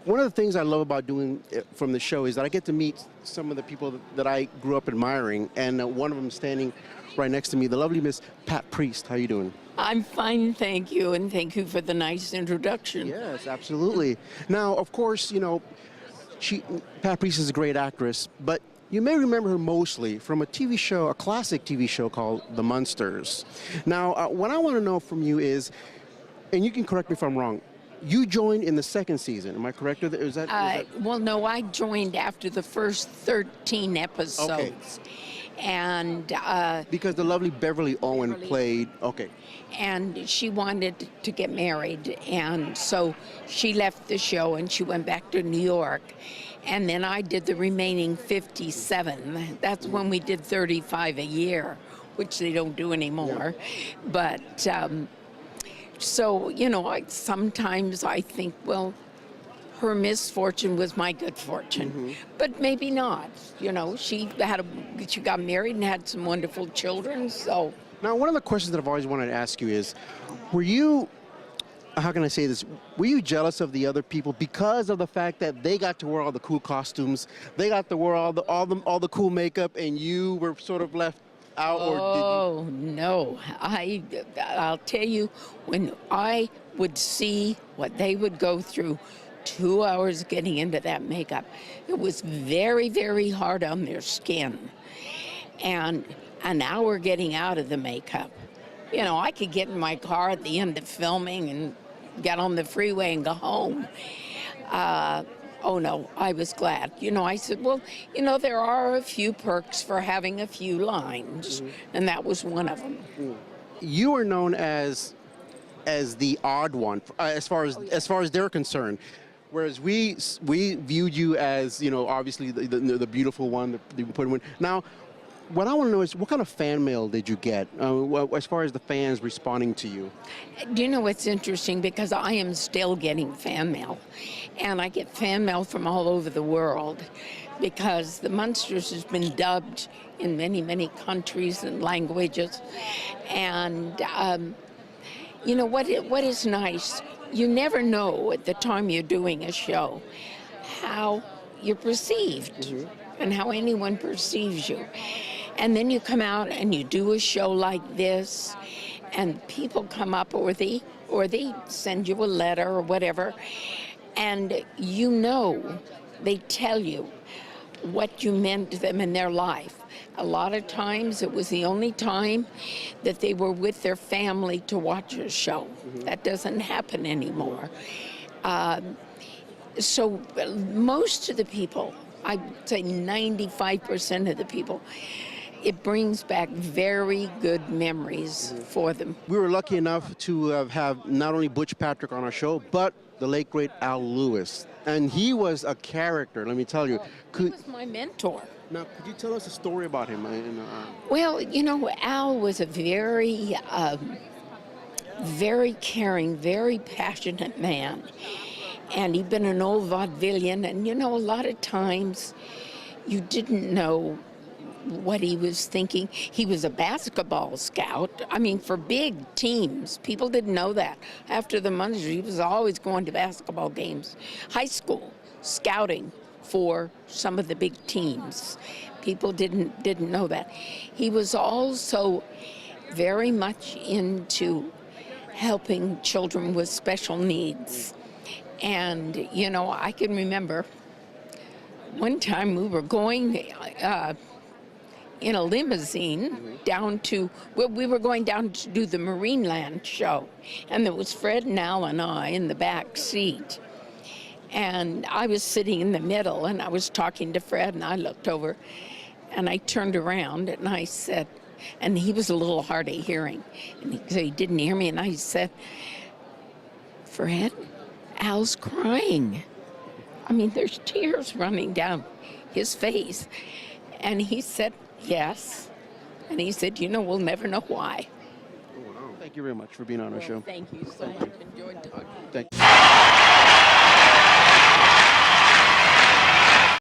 one of the things I love about doing it from the show is that I get to meet some of the people that I grew up admiring, and one of them standing right next to me, the lovely Miss Pat Priest. How you doing? I'm fine, thank you, and thank you for the nice introduction. Yes, absolutely. Now, of course, you know, Pat Priest is a great actress, but you may remember her mostly from a TV show, a classic TV show called The Munsters. Now, what I want to know from you is, and you can correct me if I'm wrong, you joined in the second season. Am I correct? Is that... Well, no, I joined after the first 13 episodes. Okay. And because the lovely Beverly Owen played... Okay. And she wanted to get married, and so she left the show and she went back to New York. And then I did the remaining 57. That's when we did 35 a year, which they don't do anymore. Yeah. But so, you know, sometimes I think, well, her misfortune was my good fortune. Mm-hmm. But maybe not. You know, she got married and had some wonderful children, so... Now, one of the questions that I've always wanted to ask you is, were you, how can I say this, were you jealous of the other people because of the fact that they got to wear all the cool costumes, they got to wear all the cool makeup, and you were sort of left out? Oh, no. I'll tell you, when I would see what they would go through, 2 hours getting into that makeup, it was very, very hard on their skin. And an hour getting out of the makeup. You know, I could get in my car at the end of filming and get on the freeway and go home. Oh no, I was glad. You know, I said, well, you know, there are a few perks for having a few lines, and that was one of them. You were known as the odd one, as far as they're concerned. Whereas we viewed you as, you know, obviously the beautiful one, the important one. Now, what I want to know is, what kind of fan mail did you get, as far as the fans responding to you? Do you know what's interesting? Because I am still getting fan mail. And I get fan mail from all over the world, because the Munsters has been dubbed in many, many countries and languages. And, you know, what is nice, you never know at the time you're doing a show how you're perceived and how anyone perceives you. And then you come out and you do a show like this, and people come up, or they send you a letter or whatever, and you know, they tell you what you meant to them in their life. A lot of times it was the only time that they were with their family to watch a show. That doesn't happen anymore. So most of the people, I'd say 95% of the people, it brings back very good memories for them. We were lucky enough to have not only Butch Patrick on our show, but the late, great Al Lewis. And he was a character, let me tell you. He was my mentor. Now, could you tell us a story about him? Well, you know, Al was a very, very caring, very passionate man. And he'd been an old vaudevillian, and, you know, a lot of times you didn't know what he was thinking. He was a basketball scout. I mean, for big teams. People didn't know that. After the Munsters, he was always going to basketball games. High school, scouting for some of the big teams. People didn't know that. He was also very much into helping children with special needs. And, you know, I can remember one time we were going in a limousine we were going down to do the Marineland show. And there was Fred and Al and I in the back seat. And I was sitting in the middle, and I was talking to Fred, and I looked over, and I turned around, and I said, and he was a little hard of hearing, and so he didn't hear me, and I said, Fred, Al's crying. I mean, there's tears running down his face. And he said, yes. And he said, you know, we'll never know why. Oh, wow. Thank you very much for being on our show. Thank you so much. Enjoyed talking. Thank you.